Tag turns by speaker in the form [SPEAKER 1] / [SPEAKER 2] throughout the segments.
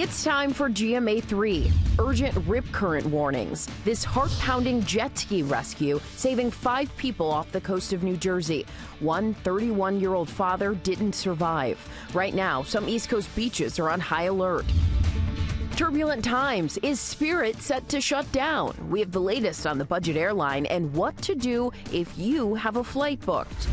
[SPEAKER 1] It's time for GMA3, urgent rip current warnings. This heart-pounding jet ski rescue saving 5 people off the coast of New Jersey. One 31-year-old father didn't survive. Right now, some East Coast beaches are on high alert. Turbulent times. Is Spirit set to shut down? We have the latest on the budget airline and what to do if you have a flight booked.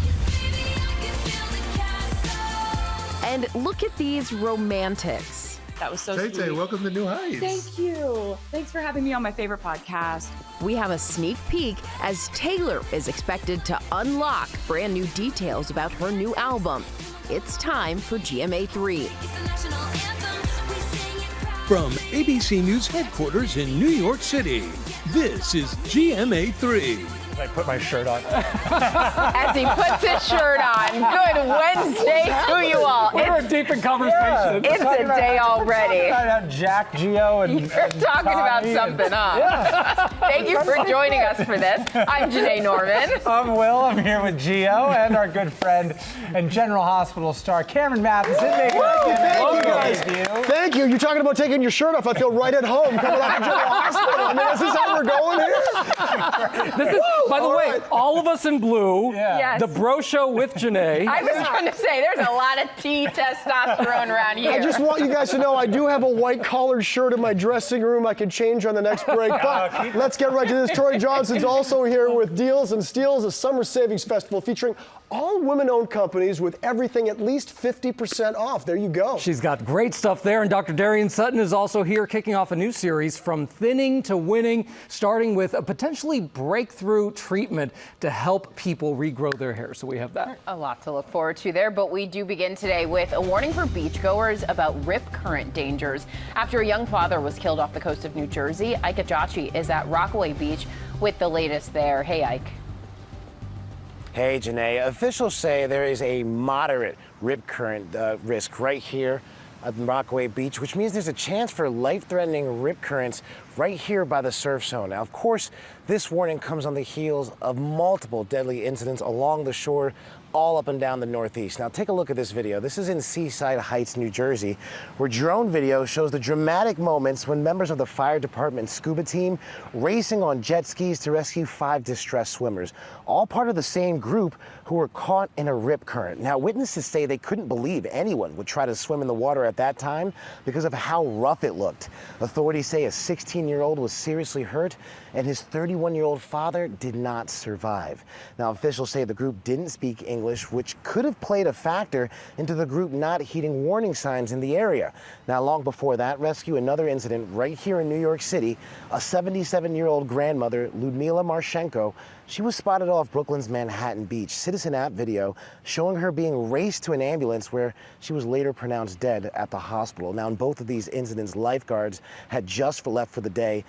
[SPEAKER 1] And look at these romantics.
[SPEAKER 2] That was so
[SPEAKER 3] Tay,
[SPEAKER 2] sweet.
[SPEAKER 3] welcome to New Heights.
[SPEAKER 2] Thank you. Thanks for having me on my favorite podcast.
[SPEAKER 1] We have a sneak peek as Taylor is expected to unlock brand new details about her new album. It's time for GMA3.
[SPEAKER 4] From ABC News headquarters in New York City, this is GMA3.
[SPEAKER 5] I put my shirt on.
[SPEAKER 2] As he puts his shirt on. Good Wednesday to you all.
[SPEAKER 5] We're deep in conversation.
[SPEAKER 2] It's a day already.
[SPEAKER 5] Talking about Jack, Gio, and
[SPEAKER 2] You're talking about something, huh?
[SPEAKER 5] Yeah.
[SPEAKER 2] Thank you for joining us for this. I'm Janae Norman.
[SPEAKER 5] I'm Will. I'm here with Gio and our good friend and General Hospital star Cameron Matheson.
[SPEAKER 6] Thank you, guys. Thank you. You're talking about taking your shirt off. I feel right at home coming out of General Hospital. I mean, this is how we're going here.
[SPEAKER 7] This is, by the way, all of us in blue.
[SPEAKER 5] Yeah.
[SPEAKER 2] Yes.
[SPEAKER 7] The Bro Show with Janae.
[SPEAKER 2] I was going to say, there's a lot of T testosterone around here.
[SPEAKER 6] I just want you guys to know I do have a white collared shirt in my dressing room. I can change on the next break. But let's get right to this. Troy Johnson's also here with Deals and Steals, a summer savings festival featuring all women-owned companies with everything at least 50% off. There you go.
[SPEAKER 7] She's got great stuff there. And Dr. Darian Sutton is also here kicking off a new series, From Thinning to Winning, starting with a potentially breakthrough treatment to help people regrow their hair. So we have that.
[SPEAKER 2] A lot to look forward to there, but we do begin today with a warning for beachgoers about rip current dangers. After a young father was killed off the coast of New Jersey, Ike Ajachi is at Rockaway Beach with the latest there. Hey, Ike.
[SPEAKER 8] Hey, Janae. Officials say there is a moderate rip current risk right here at Rockaway Beach, which means there's a chance for life-threatening rip currents right here by the surf zone. Now, of course, this warning comes on the heels of multiple deadly incidents along the shore all up and down the Northeast. Now, take a look at this video. This is in Seaside Heights, New Jersey, where drone video shows the dramatic moments when members of the fire department scuba team racing on jet skis to rescue 5 distressed swimmers, all part of the same group who were caught in a rip current. Now, witnesses say they couldn't believe anyone would try to swim in the water at that time because of how rough it looked. Authorities say a 16-year-old was seriously hurt and his 31-year-old father did not survive. Now, officials say the group didn't speak English, which could have played a factor into the group not heeding warning signs in the area. Now, long before that rescue, another incident right here in New York City, a 77-year-old grandmother, Ludmila Marshenko, she was spotted off Brooklyn's Manhattan Beach. Citizen app video showing her being raced to an ambulance where she was later pronounced dead at the hospital. Now, in both of these incidents, lifeguards had just left for the day.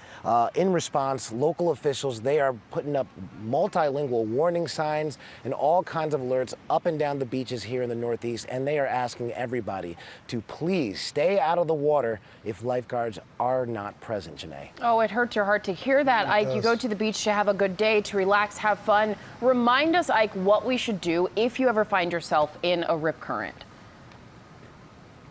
[SPEAKER 8] In response, local officials, they are putting up multilingual warning signs and all kinds of alerts up and down the beaches here in the Northeast, and they are asking everybody to please stay out of the water if lifeguards are not present, Janae.
[SPEAKER 2] Oh, it hurts your heart to hear that, Ike. You go to the beach to have a good day, to relax, have fun. Remind us, Ike, what we should do if you ever find yourself in a rip current.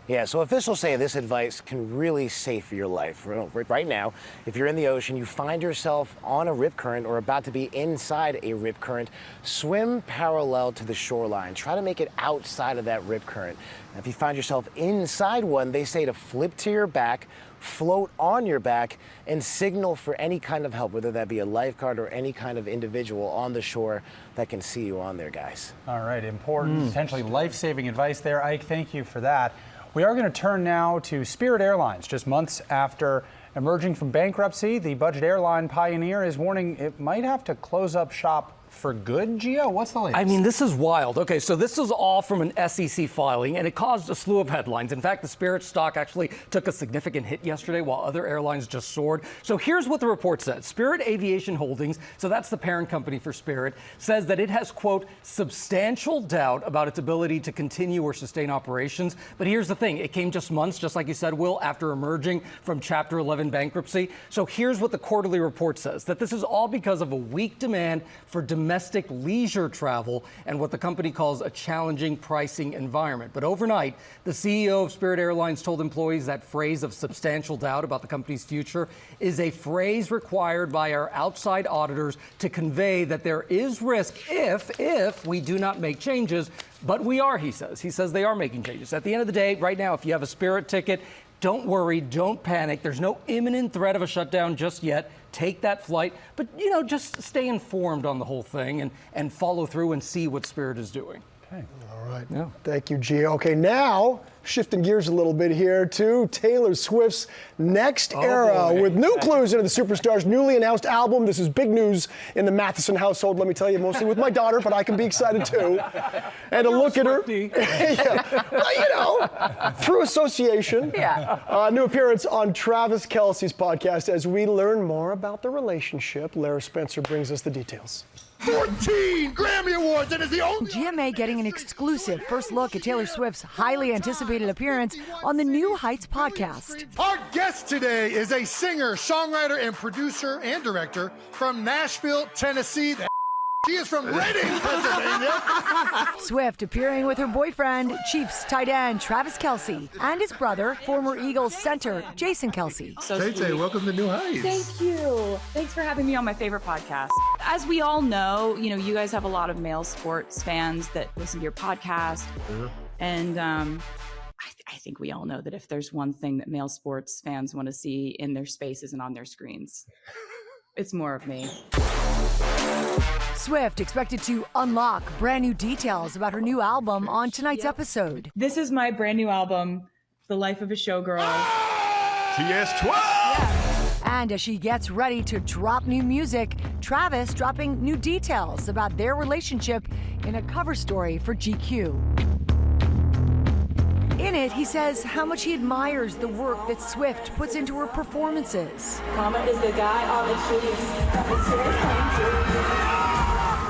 [SPEAKER 8] Yeah, so officials say this advice can really save your life. Right now, if you're in the ocean, you find yourself on a rip current or about to be inside a rip current, swim parallel to the shoreline. Try to make it outside of that rip current. Now, if you find yourself inside one, they say to flip to your back, float on your back, and signal for any kind of help, whether that be a lifeguard or any kind of individual on the shore that can see you on there, guys.
[SPEAKER 5] All right, important, potentially life-saving advice there, Ike. Thank you for that. We are going to turn now to Spirit Airlines. Just months after emerging from bankruptcy, the budget airline pioneer is warning it might have to close up shop for good. Gio, what's the latest?
[SPEAKER 7] I mean, this is wild. Okay, so this is all from an SEC filing, and it caused a slew of headlines. In fact, the Spirit stock actually took a significant hit yesterday while other airlines just soared. So here's what the report said. Spirit Aviation Holdings, so that's the parent company for Spirit, says that it has, quote, substantial doubt about its ability to continue or sustain operations. But here's the thing. It came just months, just like you said, Will, after emerging from Chapter 11 bankruptcy. So here's what the quarterly report says, that this is all because of a weak demand for domestic domestic leisure travel and what the company calls a challenging pricing environment. But overnight, the CEO of Spirit Airlines told employees that phrase of substantial doubt about the company's future is a phrase required by our outside auditors to convey that there is risk if we do not make changes. But we are, he says. He says they are making changes. At the end of the day, right now, if you have a Spirit ticket, don't worry, don't panic. There's no imminent threat of a shutdown just yet. Take that flight, but just stay informed on the whole thing and follow through and see what Spirit is doing.
[SPEAKER 6] Okay. All right. Yeah. Thank you, Gio. Okay, now shifting gears a little bit here to Taylor Swift's next era with new clues into the superstar's newly announced album. This is big news in the Matheson household, let me tell you, mostly with my daughter, but I can be excited too. And to look at her, through association. Yeah. New appearance on Travis Kelce's podcast as we learn more about the relationship. Lara Spencer brings us the details.
[SPEAKER 3] 14 Grammy Awards and is the only...
[SPEAKER 9] GMA getting an exclusive first look at Taylor Swift's highly anticipated appearance on the New Heights podcast.
[SPEAKER 3] Our guest today is a singer, songwriter, and producer and director from Nashville, Tennessee. She is from Reading, Pennsylvania.
[SPEAKER 9] Swift appearing with her boyfriend, Chiefs tight end Travis Kelce, and his brother, former Eagles center Jason Kelce.
[SPEAKER 3] Tay, welcome to New Heights.
[SPEAKER 10] Thank you. Thanks for having me on my favorite podcast. As we all know, you guys have a lot of male sports fans that listen to your podcast. Mm-hmm. And I think we all know that if there's one thing that male sports fans want to see in their spaces and on their screens, it's more of me.
[SPEAKER 9] Swift expected to unlock brand new details about her new album on tonight's episode.
[SPEAKER 10] This is my brand new album, The Life of a Showgirl.
[SPEAKER 3] TS12!
[SPEAKER 9] Yeah. And as she gets ready to drop new music, Travis dropping new details about their relationship in a cover story for GQ. In it, he says how much he admires the work that Swift puts into her performances.
[SPEAKER 10] Mama is the guy on the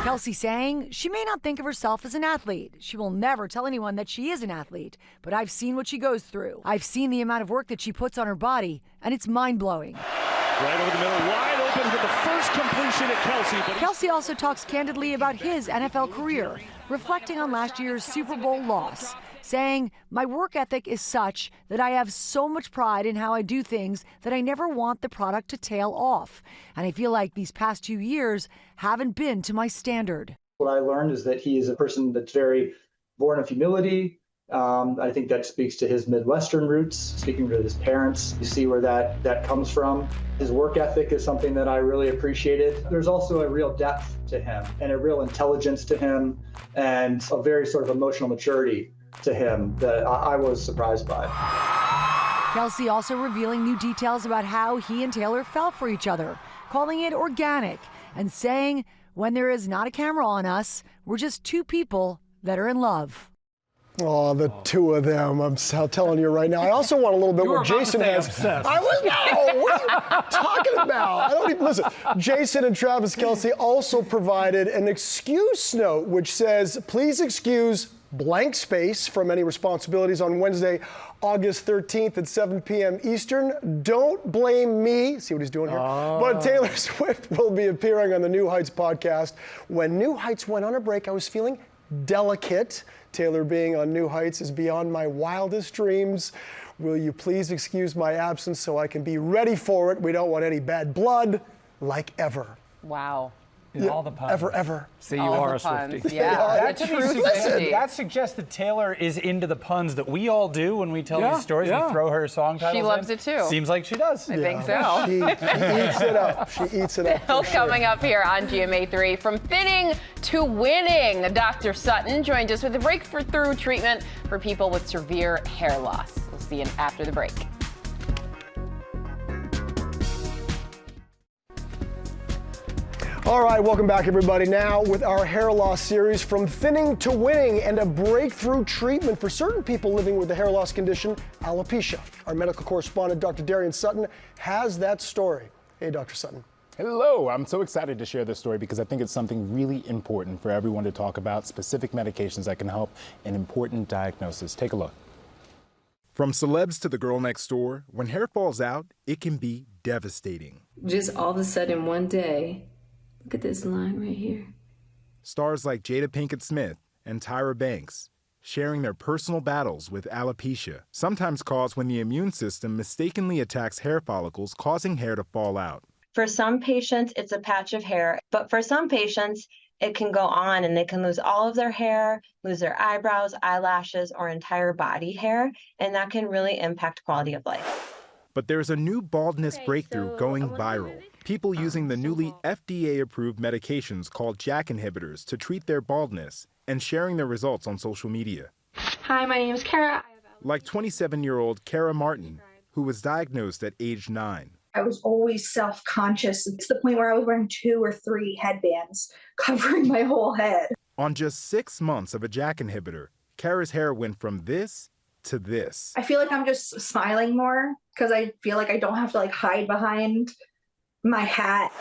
[SPEAKER 9] Kelce saying she may not think of herself as an athlete. She will never tell anyone that she is an athlete, but I've seen what she goes through. I've seen the amount of work that she puts on her body, and it's mind-blowing.
[SPEAKER 11] Right over the middle, wide open for the first completion at Kelce.
[SPEAKER 9] Kelce also talks candidly about his NFL career, reflecting on last year's Super Bowl loss, saying, my work ethic is such that I have so much pride in how I do things that I never want the product to tail off. And I feel like these past 2 years haven't been to my standard.
[SPEAKER 12] What I learned is that he is a person that's very born of humility. I think that speaks to his Midwestern roots, speaking to his parents. You see where that comes from. His work ethic is something that I really appreciated. There's also a real depth to him and a real intelligence to him and a very sort of emotional maturity to him that I was surprised by.
[SPEAKER 9] Kelce also revealing new details about how he and Taylor fell for each other, calling it organic and saying, when there is not a camera on us, we're just two people that are in love.
[SPEAKER 6] Oh, the two of them. I'm telling you right now. I also want a little bit what Jason has.
[SPEAKER 7] Obsessed.
[SPEAKER 6] I was, no, what are you talking about? I don't even, listen, Jason and Travis Kelce also provided an excuse note, which says, please excuse blank space from any responsibilities on Wednesday, August 13th at 7 p.m. Eastern. Don't blame me. See what he's doing here? Oh. But Taylor Swift will be appearing on the New Heights podcast. When New Heights went on a break, I was feeling delicate. Taylor being on New Heights is beyond my wildest dreams. Will you please excuse my absence so I can be ready for it? We don't want any bad blood, like ever.
[SPEAKER 2] Wow.
[SPEAKER 5] Yeah, all the puns.
[SPEAKER 6] Ever.
[SPEAKER 7] See, you are a Swiftie.
[SPEAKER 2] Yeah,
[SPEAKER 5] that suggests that Taylor is into the puns that we all do when we tell these stories. We throw her song titles
[SPEAKER 2] She loves it too.
[SPEAKER 5] Seems like she does.
[SPEAKER 2] I think so.
[SPEAKER 6] She eats it up. She eats it up.
[SPEAKER 2] Still coming up here on GMA3, from thinning to winning. Dr. Sutton joined us with a breakthrough treatment for people with severe hair loss. We'll see you after the break.
[SPEAKER 6] All right, welcome back, everybody. Now with our hair loss series, from thinning to winning, and a breakthrough treatment for certain people living with the hair loss condition, alopecia. Our medical correspondent, Dr. Darian Sutton, has that story. Hey, Dr. Sutton.
[SPEAKER 13] Hello, I'm so excited to share this story because I think it's something really important for everyone to talk about, specific medications that can help an important diagnosis. Take a look.
[SPEAKER 14] From celebs to the girl next door, when hair falls out, it can be devastating.
[SPEAKER 15] Just all of a sudden one day, look at this line right here.
[SPEAKER 14] Stars like Jada Pinkett Smith and Tyra Banks sharing their personal battles with alopecia, sometimes caused when the immune system mistakenly attacks hair follicles, causing hair to fall out.
[SPEAKER 15] For some patients, it's a patch of hair, but for some patients, it can go on and they can lose all of their hair, lose their eyebrows, eyelashes, or entire body hair, and that can really impact quality of life.
[SPEAKER 14] But there's a new baldness breakthrough going viral. People using the newly FDA-approved medications called JAK inhibitors to treat their baldness and sharing their results on social media.
[SPEAKER 16] Hi, my name is Kara.
[SPEAKER 14] Like 27-year-old Kara Martin, who was diagnosed at age 9.
[SPEAKER 16] I was always self-conscious to the point where I was wearing 2 or 3 headbands covering my whole head.
[SPEAKER 14] On just 6 months of a JAK inhibitor, Kara's hair went from this to this.
[SPEAKER 16] I feel like I'm just smiling more because I feel like I don't have to hide behind my hat.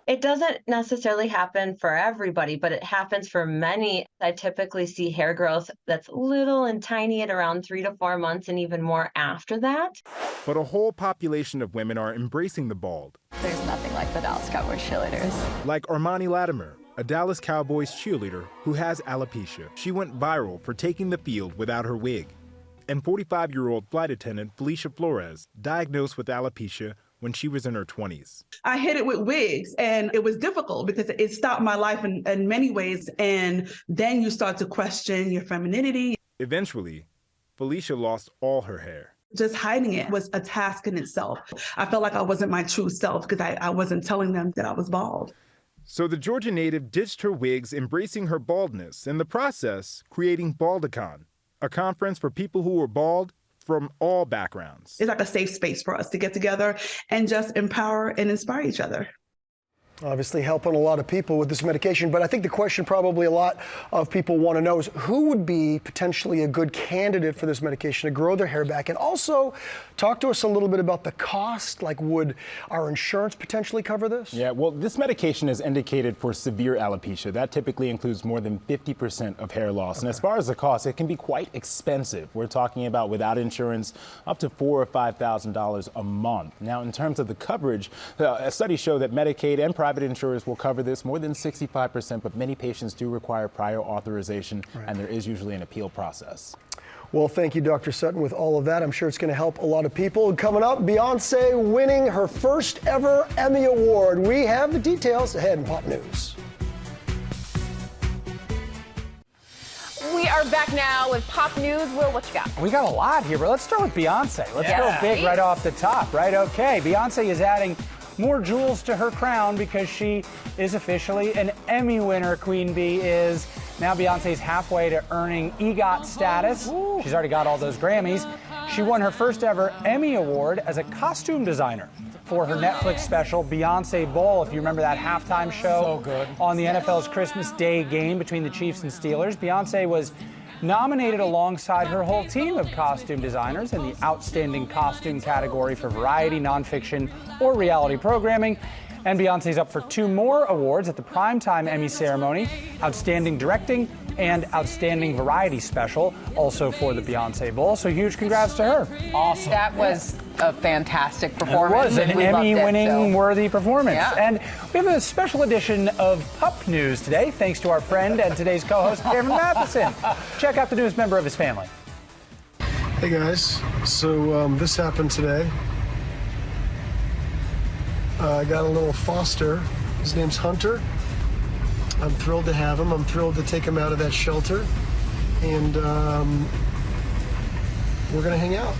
[SPEAKER 15] It doesn't necessarily happen for everybody, but it happens for many. I typically see hair growth that's little and tiny at around 3 to 4 months and even more after that.
[SPEAKER 14] But a whole population of women are embracing the bald.
[SPEAKER 2] There's nothing like the Dallas Cowboys cheerleaders.
[SPEAKER 14] Like Armani Latimer, a Dallas Cowboys cheerleader who has alopecia. She went viral for taking the field without her wig. And 45-year-old flight attendant Felicia Flores, diagnosed with alopecia when she was in her 20s.
[SPEAKER 17] I hit it with wigs, and it was difficult because it stopped my life in many ways, and then you start to question your femininity.
[SPEAKER 14] Eventually, Felicia lost all her hair.
[SPEAKER 17] Just hiding it was a task in itself. I felt like I wasn't my true self because I wasn't telling them that I was bald.
[SPEAKER 14] So the Georgia native ditched her wigs, embracing her baldness, in the process creating Baldicon, a conference for people who were bald from all backgrounds.
[SPEAKER 17] It's like a safe space for us to get together and just empower and inspire each other.
[SPEAKER 6] Obviously helping a lot of people with this medication, but I think the question probably a lot of people want to know is who would be potentially a good candidate for this medication to grow their hair back? And also talk to us a little bit about the cost, like would our insurance potentially cover this?
[SPEAKER 13] Yeah, well, this medication is indicated for severe alopecia. That typically includes more than 50% of hair loss. Okay. And as far as the cost, it can be quite expensive. We're talking about, without insurance, up to $4,000 or $5,000 a month. Now, in terms of the coverage, studies show that Medicaid and private insurers will cover this more than 65%, but many patients do require prior authorization, and there is usually an appeal process.
[SPEAKER 6] Well, thank you, Dr. Sutton, with all of that. I'm sure it's going to help a lot of people. Coming up, Beyonce winning her first ever Emmy Award. We have the details ahead in Pop News.
[SPEAKER 2] We are back now with Pop News. Will, what you got?
[SPEAKER 5] We got a lot here, but let's start with Beyonce. Let's go big right off the top, right? Okay, Beyonce is adding more jewels to her crown because she is officially an Emmy winner. Queen Bee is. Now Beyonce's halfway to earning EGOT status. She's already got all those Grammys. She won her first ever Emmy Award as a costume designer for her Netflix special, Beyonce Bowl. If you remember that halftime show on the NFL's Christmas Day game between the Chiefs and Steelers, Beyonce was nominated alongside her whole team of costume designers in the Outstanding Costume category for variety, nonfiction, or reality programming. And Beyonce's up for 2 more awards at the Primetime Emmy ceremony, Outstanding Directing and Outstanding Variety Special, also for the Beyonce Bowl. So huge congrats to her.
[SPEAKER 2] Awesome. That was a fantastic performance.
[SPEAKER 5] It was an Emmy-winning worthy performance.
[SPEAKER 2] Yeah.
[SPEAKER 5] And we have a special edition of Pup News today, thanks to our friend and today's co-host, Cameron Matheson. Check out the newest member of his family.
[SPEAKER 6] Hey guys, so this happened today. I got a little foster. His name's Hunter. I'm thrilled to have him. I'm thrilled to take him out of that shelter. And we're going to hang out.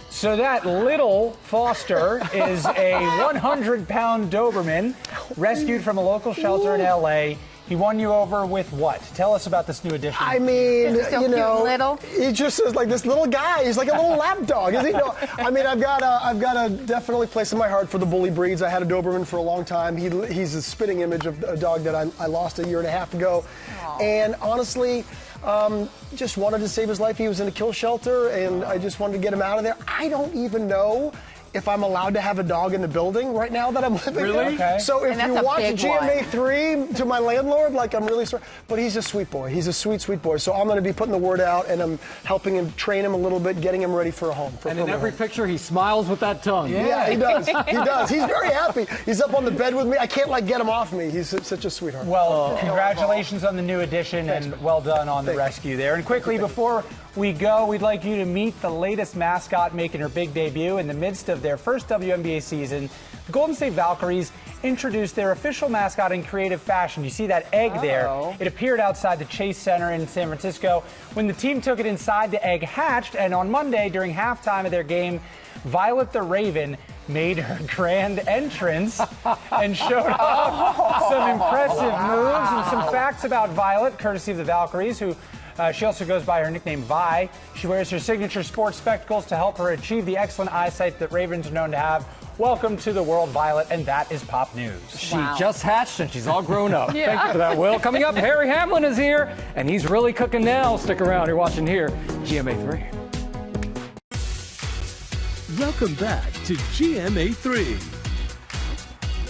[SPEAKER 5] So that little Foster is a 100-pound Doberman rescued from a local shelter in L.A. He won you over with what? Tell us about this new addition.
[SPEAKER 6] I mean,
[SPEAKER 2] so little.
[SPEAKER 6] He just is like this little guy. He's like a little lap dog, isn't he? No, I mean, I've got a definitely place in my heart for the bully breeds. I had a Doberman for a long time. He's a spitting image of a dog that I lost a year and a half ago. Aww. And honestly, just wanted to save his life. He was in a kill shelter, and I just wanted to get him out of there. I don't even know if I'm allowed to have a dog in the building right now that I'm living in.
[SPEAKER 5] Really? Okay.
[SPEAKER 6] So if
[SPEAKER 2] And
[SPEAKER 6] you
[SPEAKER 2] that's a
[SPEAKER 6] watch
[SPEAKER 2] big
[SPEAKER 6] GMA3 to my landlord, like I'm really sorry. But he's a sweet boy. He's a sweet, sweet boy. So I'm going to be putting the word out, and I'm helping him, train him a little bit, getting him ready for a home.
[SPEAKER 7] And in every picture, he smiles with that tongue.
[SPEAKER 6] Yeah, he does. He does. He's very happy. He's up on the bed with me. I can't get him off me. He's such a sweetheart.
[SPEAKER 5] Well, congratulations on the new addition, and well done on the rescue there. And quickly, before we go, we'd like you to meet the latest mascot making her big debut in the midst of their first WNBA season. The Golden State Valkyries introduced their official mascot in creative fashion. You see that egg there? It appeared outside the Chase Center in San Francisco. When the team took it inside, the egg hatched, and on Monday, during halftime of their game, Violet the Raven made her grand entrance and showed off some impressive moves and some facts about Violet, courtesy of the Valkyries, who she also goes by her nickname Vi. She wears her signature sports spectacles to help her achieve the excellent eyesight that ravens are known to have. Welcome to the world, Violet, and that is pop news.
[SPEAKER 7] She just hatched and she's all grown up. Thank you for that, Will. Coming up, Harry Hamlin is here, and he's really cooking now. Stick around. You're watching here, GMA3.
[SPEAKER 4] Welcome back to GMA3.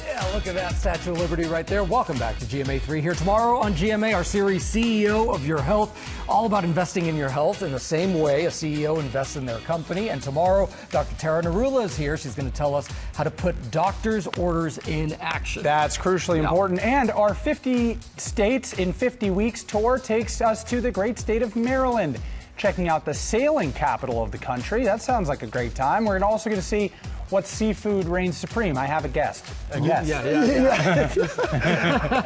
[SPEAKER 7] Yeah, look at that Statue of Liberty right there. Welcome back to GMA3. Here tomorrow on GMA, our series CEO of Your Health, all about investing in your health in the same way a CEO invests in their company. And tomorrow, Dr. Tara Narula is here. She's going to tell us how to put doctor's orders in action.
[SPEAKER 5] That's crucially important. And our 50 States in 50 Weeks tour takes us to the great state of Maryland, checking out the sailing capital of the country. That sounds like a great time. We're also going to see what seafood reigns supreme. I have a guest.
[SPEAKER 6] Yeah.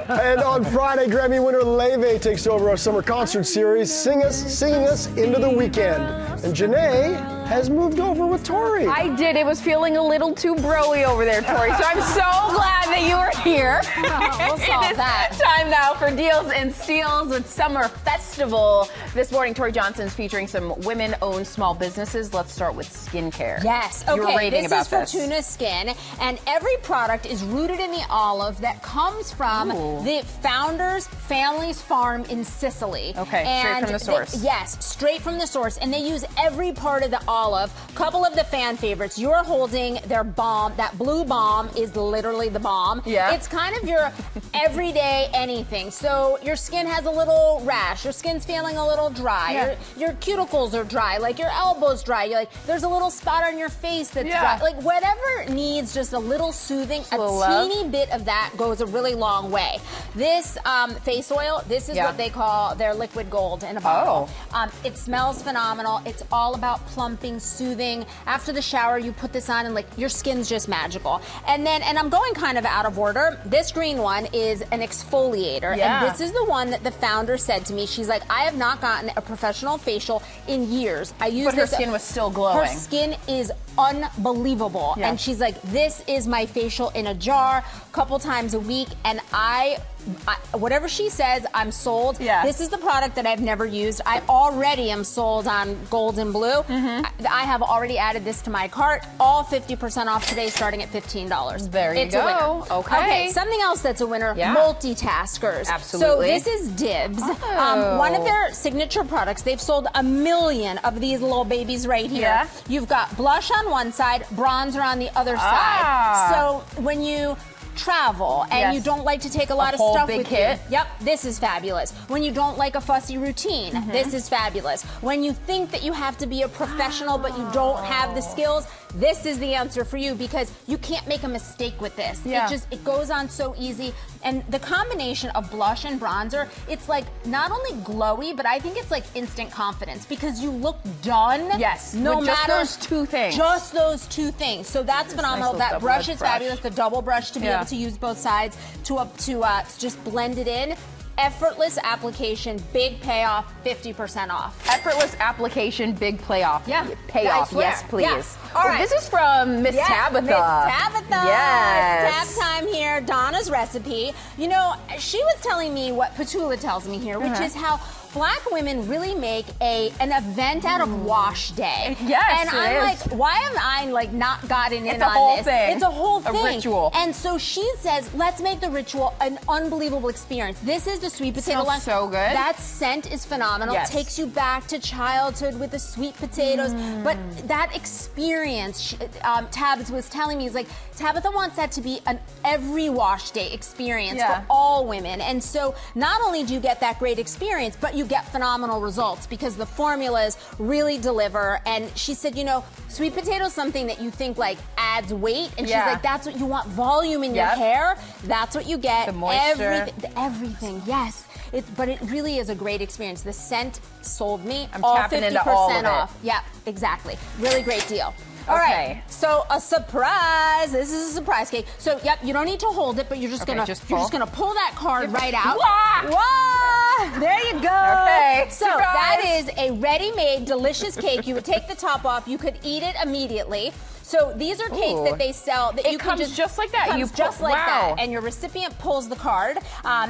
[SPEAKER 6] And on Friday, Grammy winner Leve takes over our summer concert series, singing us into the weekend. And Janae has moved over with Tori.
[SPEAKER 2] I did. It was feeling a little too broy over there, Tori. So I'm so glad that you were here.
[SPEAKER 18] We'll solve that.
[SPEAKER 2] Time now for Deals and Steals with Summer Festival. This morning, Tori Johnson's featuring some women-owned small businesses. Let's start with skincare.
[SPEAKER 18] Yes.
[SPEAKER 2] You were
[SPEAKER 18] Okay.
[SPEAKER 2] raving about
[SPEAKER 18] This is for Tuna Skin, and every product is rooted in the olive that comes from the founder's family's farm in Sicily.
[SPEAKER 2] Okay, straight from the source.
[SPEAKER 18] Yes, straight from the source, and they use every part of the olive. Couple of the fan favorites. You're holding their balm. That blue balm is literally the balm.
[SPEAKER 2] Yeah.
[SPEAKER 18] It's kind of your everyday anything. So your skin has a little rash. Your skin's feeling a little dry.
[SPEAKER 2] Yeah.
[SPEAKER 18] Your cuticles are dry. Like your elbows dry. You're like, there's a little spot on your face that's dry. Like whatever needs just a little soothing, a teeny bit of that goes a really long way. This face oil, this is what they call their liquid gold in a bottle. It smells phenomenal. It's all about plumping, soothing. After the shower, you put this on and like your skin's just magical. And then, and I'm going kind of out of order. This green one is an exfoliator. And this is the one that the founder said to me. She's like, I have not gotten a professional facial in years. I use
[SPEAKER 2] But her skin was still glowing.
[SPEAKER 18] Her skin is unbelievable. And she's like, this is my facial in a jar, couple times a week, and I whatever she says, I'm sold. This is the product that I've never used. I already am sold on gold and blue. I have already added this to my cart. All 50% off today, starting at $15.
[SPEAKER 2] There you go.
[SPEAKER 18] A winner.
[SPEAKER 2] Okay.
[SPEAKER 18] Something else that's a winner, multitaskers.
[SPEAKER 2] Absolutely.
[SPEAKER 18] So this is Dibs. One of their signature products. They've sold 1 million of these little babies right here. You've got blush on one side, bronzer on the other side. So when you travel and you don't like to take a lot of stuff with you. Yep, this is fabulous. When you don't like a fussy routine, this is fabulous. When you think that you have to be a professional but you don't have the skills, this is the answer for you because you can't make a mistake with this. It goes on so easy. And the combination of blush and bronzer, it's like not only glowy, but I think it's like instant confidence because you look done. No
[SPEAKER 2] with
[SPEAKER 18] matter
[SPEAKER 2] just those two things.
[SPEAKER 18] Just those two things. So that's phenomenal.
[SPEAKER 2] Nice
[SPEAKER 18] that brush is fabulous. The double brush to be able to use both sides to just blend it in. Effortless application, big payoff, 50% off.
[SPEAKER 2] Effortless application, big payoff. Payoff, yes, please.
[SPEAKER 18] All right.
[SPEAKER 2] This is from Miss Tabitha.
[SPEAKER 18] Miss Tabitha.
[SPEAKER 2] Yes.
[SPEAKER 18] It's tab time here. Donna's recipe. You know, she was telling me what Petula tells me here, which is how Black women really make an event out of wash day.
[SPEAKER 2] Yes,
[SPEAKER 18] and I'm like, why have I not gotten in on this?
[SPEAKER 2] Thing.
[SPEAKER 18] It's a whole thing.
[SPEAKER 2] A ritual.
[SPEAKER 18] And so she says, let's make the ritual an unbelievable experience. This is the sweet potato lunch.
[SPEAKER 2] So good.
[SPEAKER 18] That scent is phenomenal.
[SPEAKER 2] Yes.
[SPEAKER 18] Takes you back to childhood with the sweet potatoes. But that experience, Tabitha was telling me, is like, Tabitha wants that to be an every wash day experience for all women. And so not only do you get that great experience, but you get phenomenal results because the formulas really deliver. And she said, you know, sweet potato is something that you think like adds weight. And she's like, that's what you want, volume in your hair. That's what you get.
[SPEAKER 2] The moisture.
[SPEAKER 18] Everything, yes. But it really is a great experience. The scent sold me.
[SPEAKER 2] I'm
[SPEAKER 18] all
[SPEAKER 2] tapping
[SPEAKER 18] 50%
[SPEAKER 2] into all of it.
[SPEAKER 18] off. Yeah, exactly. Really great deal. All right. So a surprise. This is a surprise cake. So you don't need to hold it, but you're just gonna pull that card right out. Wah! There you go.
[SPEAKER 2] Okay.
[SPEAKER 18] So that is a ready-made delicious cake. You would take the top off. You could eat it immediately. So these are cakes that they sell that you can
[SPEAKER 2] just like that.
[SPEAKER 18] You just like that, and your recipient pulls the card.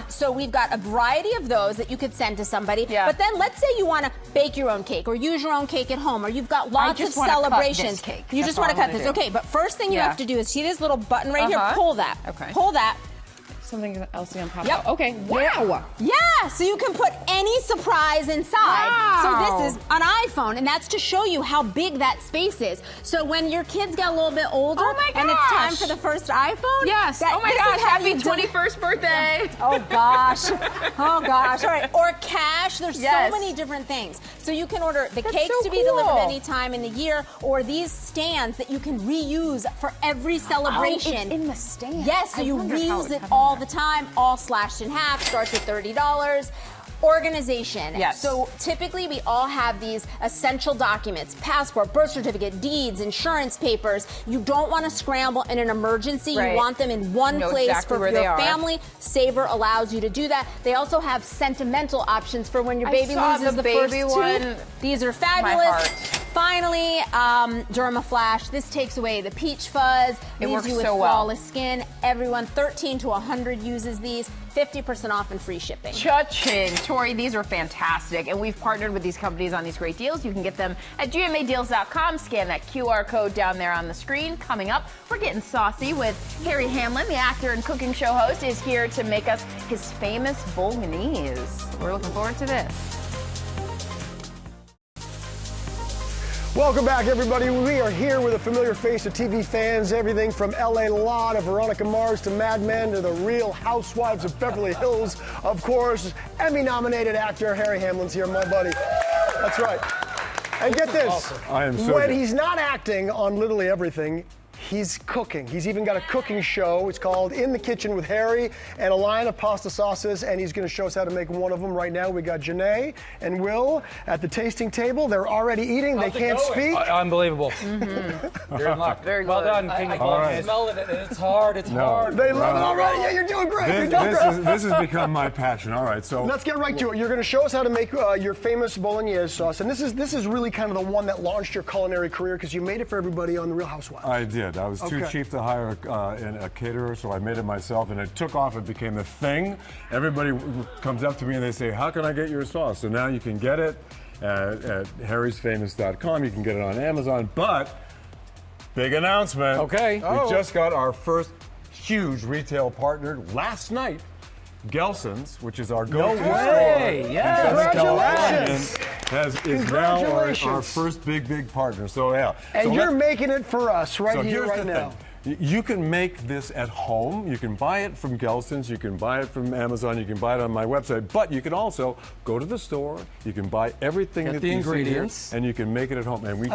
[SPEAKER 18] So we've got a variety of those that you could send to somebody. But then let's say you want to bake your own cake or use your own cake at home, or you've got lots of celebrations.
[SPEAKER 2] You
[SPEAKER 18] just want to cut this. Okay, but first thing you have to do is see this little button right here. Pull that. Okay. Pull that.
[SPEAKER 2] Something else going to pop
[SPEAKER 18] Yep.
[SPEAKER 2] out. Okay. Wow.
[SPEAKER 18] Yeah, so you can put any surprise inside. So this is an iPhone, and that's to show you how big that space is. So when your kids get a little bit older and it's time for the first iPhone.
[SPEAKER 2] Yes. Oh my gosh, happy 21st birthday.
[SPEAKER 18] Oh gosh. Oh gosh. All right. Or cash. There's so many different things. So you can order the cakes to be delivered any time in the year, or these stands that you can reuse for every celebration.
[SPEAKER 2] Oh, it's in the stand.
[SPEAKER 18] Yes, so you reuse it all the time, all slashed in half, starts at $30. Organization.
[SPEAKER 2] Yes.
[SPEAKER 18] So typically we all have these essential documents: passport, birth certificate, deeds, insurance papers. You don't want to scramble in an emergency. You want them in one place for your family. Saver allows you to do that. They also have sentimental options for when your baby loses the first tooth. These are fabulous. Finally, Dermaflash. This takes away the peach fuzz.
[SPEAKER 2] It works
[SPEAKER 18] you with
[SPEAKER 2] so well.
[SPEAKER 18] flawless skin. Everyone 13 to 100 uses these. 50% off and free shipping.
[SPEAKER 2] Cha-ching. Tori, these are fantastic, and we've partnered with these companies on these great deals. You can get them at GMAdeals.com. Scan that QR code down there on the screen. Coming up, we're getting saucy with Harry Hamlin, the actor and cooking show host, is here to make us his famous bolognese. We're looking forward to this.
[SPEAKER 6] Welcome back, everybody. We are here with a familiar face to TV fans. Everything from LA Law to Veronica Mars to Mad Men to the Real Housewives of Beverly Hills. Of course, Emmy-nominated actor Harry Hamlin's here, my buddy. That's right. And get this.
[SPEAKER 19] Awesome. I am so
[SPEAKER 6] when
[SPEAKER 19] good.
[SPEAKER 6] he's not acting on literally everything, he's cooking. He's even got a cooking show. It's called In the Kitchen with Harry, and a line of pasta sauces, and he's going to show us how to make one of them right now. We got Janae and Will at the tasting table. They're already eating. They can't speak.
[SPEAKER 5] Unbelievable.
[SPEAKER 2] You're in luck. Very
[SPEAKER 5] well
[SPEAKER 2] good.
[SPEAKER 5] done, King.
[SPEAKER 7] I'm smelling it, and it's hard. It's hard.
[SPEAKER 6] They love it already. Yeah, you're doing great. You're doing great.
[SPEAKER 19] This has become my passion. All right, so
[SPEAKER 6] let's get right to it. You're going to show us how to make your famous bolognese sauce, and this is really kind of the one that launched your culinary career because you made it for everybody on The Real Housewives.
[SPEAKER 19] I did. I was too cheap to hire a caterer, so I made it myself, and it took off. It became the thing. Everybody comes up to me and they say, "How can I get your sauce?" So now you can get it at harrysfamous.com. You can get it on Amazon. But big announcement.
[SPEAKER 7] Okay.
[SPEAKER 19] We just got our first huge retail partner last night. Gelson's, which is our go-to store in Southern California, is now our first big partner. So yeah.
[SPEAKER 6] And you're making it for us right here, right now.
[SPEAKER 19] You can make this at home. You can buy it from Gelson's. You can buy it from Amazon. You can buy it on my website. But you can also go to the store. You can buy everything that
[SPEAKER 7] the
[SPEAKER 19] you
[SPEAKER 7] ingredients,
[SPEAKER 19] see here, and you can make it at home. And we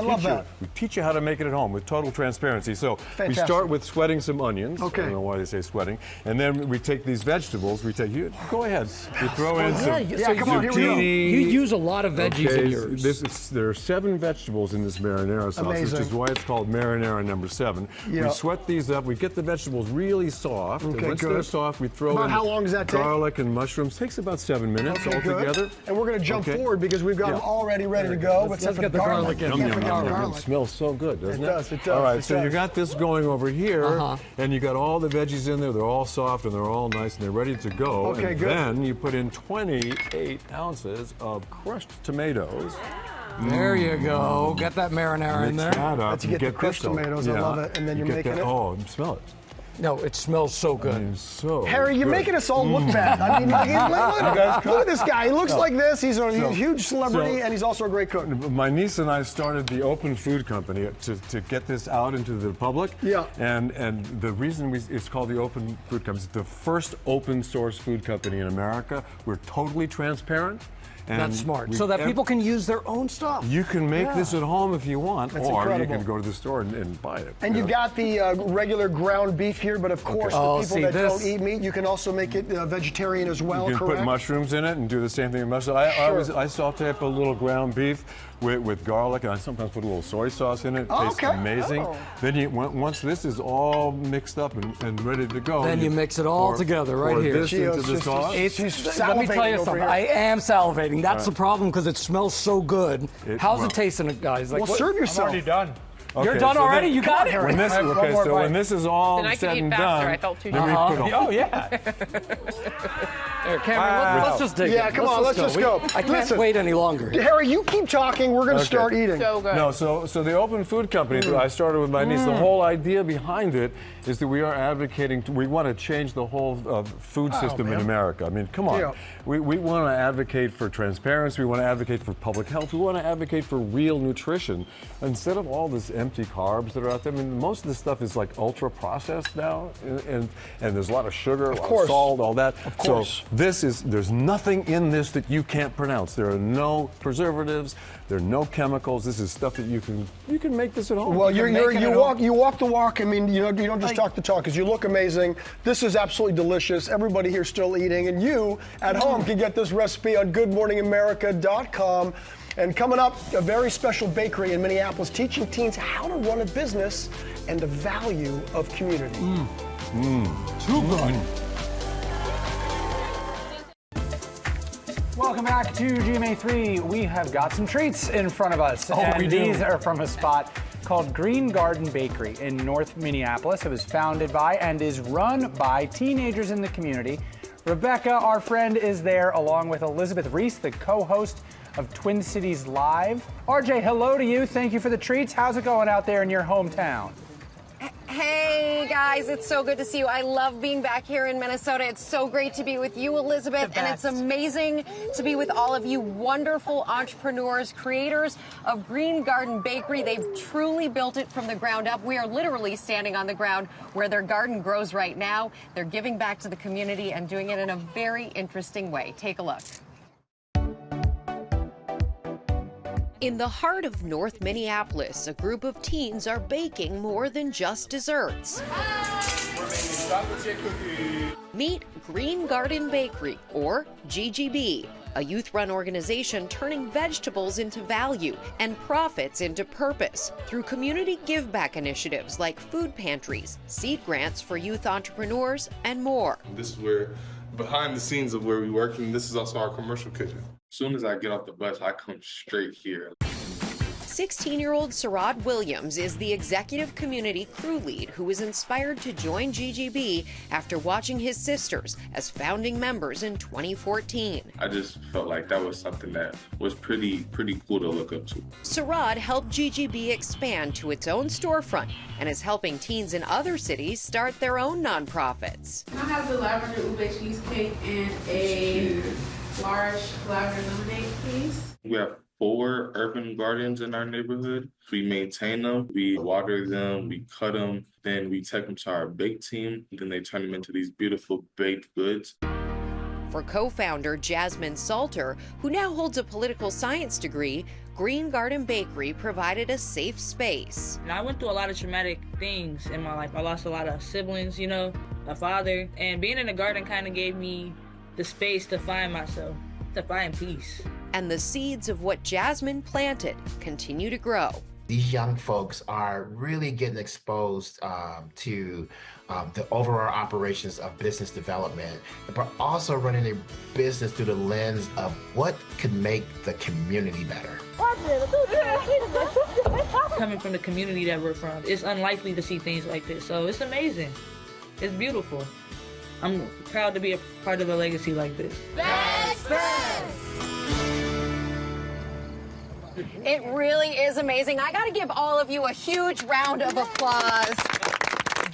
[SPEAKER 19] teach you how to make it at home with total transparency. So we start with sweating some onions.
[SPEAKER 6] Okay.
[SPEAKER 19] I don't know why they say sweating. And then we take these vegetables. Go ahead. You throw in some zucchini.
[SPEAKER 7] You use a lot of veggies in yours.
[SPEAKER 19] There are 7 vegetables in this marinara sauce, which is why it's called marinara number 7.
[SPEAKER 6] Yeah.
[SPEAKER 19] We sweat cook these up. We get the vegetables really soft.
[SPEAKER 6] Okay,
[SPEAKER 19] and once
[SPEAKER 6] good.
[SPEAKER 19] they're soft, we throw
[SPEAKER 6] About
[SPEAKER 19] in
[SPEAKER 6] how long does that take?
[SPEAKER 19] garlic and mushrooms. Takes about 7 minutes altogether.
[SPEAKER 6] And we're going to jump forward because we've got them already ready to go.
[SPEAKER 7] Let's get the garlic in.
[SPEAKER 19] It smells so good, doesn't it?
[SPEAKER 6] It does.
[SPEAKER 19] All right, so you got this going over here, and you got all the veggies in there. They're all soft and they're all nice and they're ready to go.
[SPEAKER 6] Okay,
[SPEAKER 19] and
[SPEAKER 6] good.
[SPEAKER 19] then you put in 28 ounces of crushed tomatoes.
[SPEAKER 7] There you go. Get that marinara in there.
[SPEAKER 19] Mix that up.
[SPEAKER 6] That's you get the crushed tomatoes. I love it. And then you're making it.
[SPEAKER 19] Oh, smell it.
[SPEAKER 7] No, it smells so good.
[SPEAKER 19] I mean, so
[SPEAKER 6] Harry, you're
[SPEAKER 19] good.
[SPEAKER 6] making us all look bad. I mean, look at this guy. He looks like this. He's a huge celebrity, and he's also a great cook.
[SPEAKER 19] My niece and I started the Open Food Company to get this out into the public.
[SPEAKER 6] Yeah.
[SPEAKER 19] And the reason it's called the Open Food Company is the first open source food company in America. We're totally transparent. And
[SPEAKER 7] That's smart. So that people can use their own stuff.
[SPEAKER 19] You can make this at home if you want,
[SPEAKER 6] That's
[SPEAKER 19] or
[SPEAKER 6] incredible.
[SPEAKER 19] you can go to the store and buy it.
[SPEAKER 6] And you've got the regular ground beef here, but of course, the people that don't eat meat, you can also make it vegetarian as well,
[SPEAKER 19] You can
[SPEAKER 6] correct?
[SPEAKER 19] put mushrooms in it and do the same thing with mushrooms. I saute up a little ground beef with garlic, and I sometimes put a little soy sauce in it. It tastes amazing. Then once this is all mixed up and ready to go,
[SPEAKER 7] then you mix it all together right here.
[SPEAKER 19] This into the sauce.
[SPEAKER 7] Let me tell you something. I am salivating. That's the problem because it smells so good. How's it tasting, guys?
[SPEAKER 6] Well, serve yourself.
[SPEAKER 3] I'm already done.
[SPEAKER 7] You're done already? You got it?
[SPEAKER 19] When this is all said and done, then we put
[SPEAKER 3] Oh, yeah.
[SPEAKER 7] Here, Cameron, let's just dig in.
[SPEAKER 6] Yeah, come on, let's just go.
[SPEAKER 7] I can't wait any longer.
[SPEAKER 6] Harry, you keep talking. We're going to start eating.
[SPEAKER 2] So good.
[SPEAKER 19] No, so the Open Food Company that I started with my niece, the whole idea behind it is that we are advocating, we want to change the whole food system in America. I mean, come on.
[SPEAKER 6] Yeah.
[SPEAKER 19] We want to advocate for transparency. We want to advocate for public health. We want to advocate for real nutrition. Instead of all this empty carbs that are out there, I mean, most of this stuff is like ultra processed now, and there's a lot of sugar, a lot of salt, all that.
[SPEAKER 6] Of course.
[SPEAKER 19] So there's nothing in this that you can't pronounce. There are no preservatives. There are no chemicals. This is stuff that you can make this at home.
[SPEAKER 6] Well, you walk the walk. I mean, you don't just talk the talk because you look amazing. This is absolutely delicious. Everybody here still eating, and you at home can get this recipe on GoodMorningAmerica.com. And coming up, a very special bakery in Minneapolis teaching teens how to run a business and the value of community.
[SPEAKER 5] Too good. Welcome back to GMA3. We have got some treats in front of us. And these are from a spot called Green Garden Bakery in North Minneapolis. It was founded by and is run by teenagers in the community. Rebecca, our friend, is there along with Elizabeth Reese, the co-host of Twin Cities Live. RJ, hello to you. Thank you for the treats. How's it going out there in your hometown?
[SPEAKER 20] Hey guys, it's so good to see you. I love being back here in Minnesota. It's so great to be with you, Elizabeth, and it's amazing to be with all of you wonderful entrepreneurs, creators of Green Garden Bakery. They've truly built it from the ground up. We are literally standing on the ground where their garden grows right now. They're giving back to the community and doing it in a very interesting way. Take a look.
[SPEAKER 1] In the heart of North Minneapolis, a group of teens are baking more than just desserts. Meet Green Garden Bakery, or GGB, a youth-run organization turning vegetables into value and profits into purpose through community give-back initiatives like food pantries, seed grants for youth entrepreneurs, and more.
[SPEAKER 21] This is where, behind the scenes of where we work, and this is also our commercial kitchen. As soon as I get off the bus, I come straight here.
[SPEAKER 1] 16-year-old Sarad Williams is the executive community crew lead who was inspired to join GGB after watching his sisters as founding members in 2014.
[SPEAKER 21] I just felt like that was something that was pretty cool to look up to.
[SPEAKER 1] Sarad helped GGB expand to its own storefront and is helping teens in other cities start their own nonprofits.
[SPEAKER 22] Can I have the lavender ube cheesecake and a large lavender lemonade, please?
[SPEAKER 21] We have 4 urban gardens in our neighborhood. We maintain them, we water them, we cut them, then we take them to our bake team, then they turn them into these beautiful baked goods.
[SPEAKER 1] For co-founder Jasmine Salter, who now holds a political science degree, Green Garden Bakery provided a safe space.
[SPEAKER 23] And I went through a lot of traumatic things in my life. I lost a lot of siblings, a father, and being in the garden kind of gave me the space to find myself, to find peace.
[SPEAKER 1] And the seeds of what Jasmine planted continue to grow.
[SPEAKER 8] These young folks are really getting exposed to the overall operations of business development, but also running a business through the lens of what could make the community better.
[SPEAKER 23] Coming from the community that we're from, it's unlikely to see things like this. So it's amazing. It's beautiful. I'm proud to be a part of a legacy like this.
[SPEAKER 20] Best friends! It really is amazing. I got to give all of you a huge round of applause.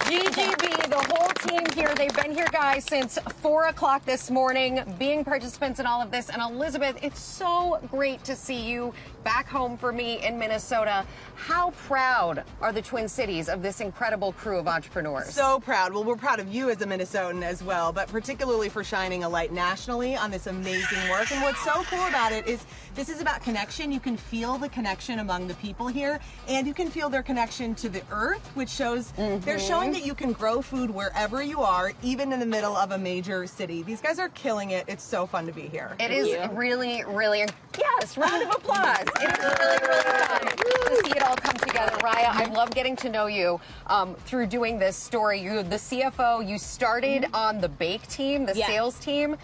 [SPEAKER 20] GGB, the whole team here, they've been here, guys, since 4 o'clock this morning, being participants in all of this. And Elizabeth, it's so great to see you back home for me in Minnesota. How proud are the Twin Cities of this incredible crew of entrepreneurs?
[SPEAKER 10] So proud. Well, we're proud of you as a Minnesotan as well, but particularly for shining a light nationally on this amazing work. And what's so cool about it is this is about connection. You can feel the connection among the people here, and you can feel their connection to the earth, which shows they're showing that you can grow food wherever you are, even in the middle of a major city. These guys are killing it. It's so fun to be here.
[SPEAKER 20] It is really, really, yes, round of applause. It is really, really fun to see it all come together. Raya, I love getting to know you through doing this story. You're the CFO. You started on the bake team, the sales team.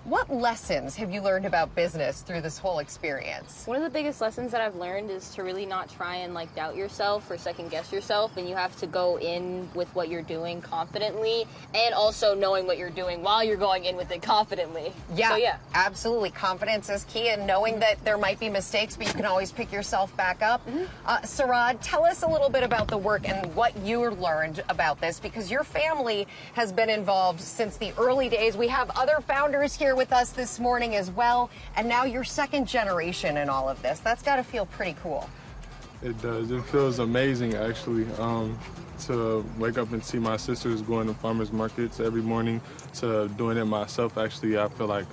[SPEAKER 20] What lessons have you learned about business through this whole experience?
[SPEAKER 11] One of the biggest lessons that I've learned is to really not try and like doubt yourself or second guess yourself, and you have to go in with what you're doing confidently, and also knowing what you're doing while you're going in with it confidently.
[SPEAKER 20] Yeah,
[SPEAKER 11] so, yeah.
[SPEAKER 20] Absolutely. Confidence is key, and knowing that there might be mistakes, but you can always pick yourself back up. Sarad, tell us a little bit about the work and what you learned about this, because your family has been involved since the early days. We have other founders here with us this morning as well, and now you're second generation in all of this. That's got to feel pretty cool.
[SPEAKER 24] It does. It feels amazing, actually, to wake up and see my sisters going to farmers markets every morning, to doing it myself. Actually, I feel like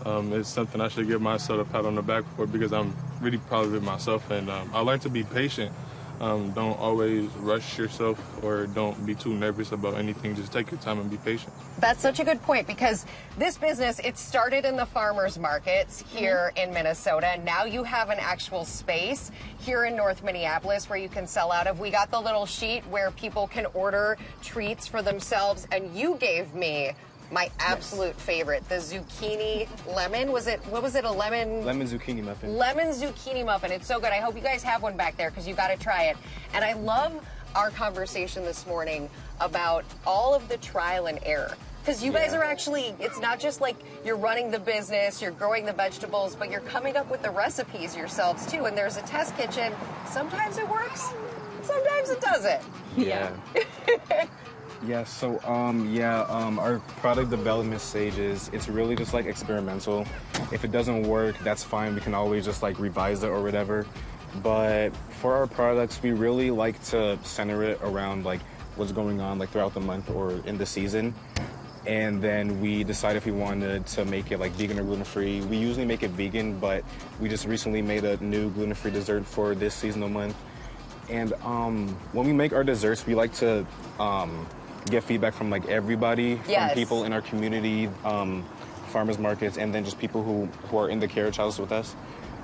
[SPEAKER 24] it's something I should give myself a pat on the back for, because I'm really proud of it myself, and I learned to be patient. Don't always rush yourself, or don't be too nervous about anything. Just take your time and be patient.
[SPEAKER 20] That's such a good point, because this business, it started in the farmers markets here in Minnesota. Now you have an actual space here in North Minneapolis where you can sell out of. We got the little sheet where people can order treats for themselves, and you gave me my absolute favorite, the zucchini lemon. What was it, a lemon?
[SPEAKER 25] Lemon zucchini muffin.
[SPEAKER 20] Lemon zucchini muffin. It's so good. I hope you guys have one back there, because you got to try it. And I love our conversation this morning about all of the trial and error. Because you guys are actually, it's not just like you're running the business, you're growing the vegetables, but you're coming up with the recipes yourselves too. And there's a test kitchen. Sometimes it works, sometimes it doesn't.
[SPEAKER 25] Yeah. Yeah, so our product development stages, it's really just like experimental. If it doesn't work, that's fine. We can always just like revise it or whatever. But for our products, we really like to center it around like what's going on like throughout the month or in the season. And then we decide if we wanted to make it like vegan or gluten-free. We usually make it vegan, but we just recently made a new gluten-free dessert for this seasonal month. And when we make our desserts, we like to get feedback from like everybody, from people in our community, farmers markets, and then just people who are in the carriage house with us.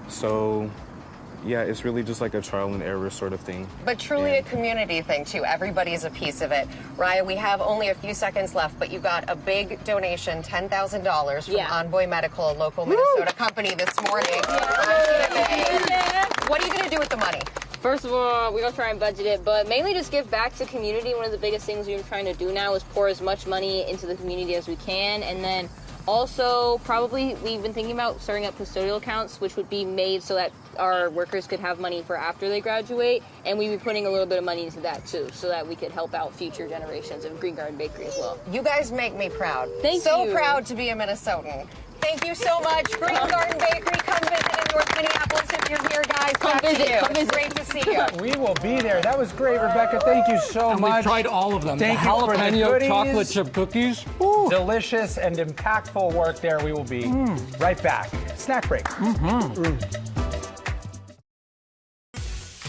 [SPEAKER 25] So yeah, it's really just like a trial and error sort of thing.
[SPEAKER 20] But truly a community thing too. Everybody's a piece of it. Raya, we have only a few seconds left, but you got a big donation, $10,000 from Envoy Medical, a local Minnesota company this morning. What are you going to do with the money?
[SPEAKER 11] First of all, we're going to try and budget it, but mainly just give back to community. One of the biggest things we've been trying to do now is pour as much money into the community as we can. And then also, probably, we've been thinking about starting up custodial accounts, which would be made so that our workers could have money for after they graduate. And we'd be putting a little bit of money into that, too, so that we could help out future generations of Green Garden Bakery as well.
[SPEAKER 20] You guys make me proud.
[SPEAKER 11] Thank you.
[SPEAKER 20] So proud to be a Minnesotan. Thank you so much. Green Garden Bakery, come visit in North Minneapolis if you're here, guys.
[SPEAKER 11] Come visit.
[SPEAKER 20] Great to see you.
[SPEAKER 5] We will be there. That was great, Rebecca. Thank you so
[SPEAKER 7] and
[SPEAKER 5] much.
[SPEAKER 7] We've tried all of them.
[SPEAKER 5] Thank
[SPEAKER 7] the
[SPEAKER 5] you for the
[SPEAKER 7] jalapeno
[SPEAKER 5] goodies.
[SPEAKER 7] chocolate chip cookies.
[SPEAKER 5] Delicious and impactful work there. We will be right back. Snack break.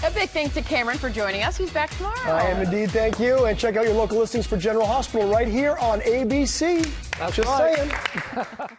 [SPEAKER 2] A big thanks to Cameron for joining us. He's back tomorrow.
[SPEAKER 6] I am indeed. Thank you. And check out your local listings for General Hospital right here on ABC.
[SPEAKER 7] That's
[SPEAKER 6] Just
[SPEAKER 7] right.
[SPEAKER 6] saying.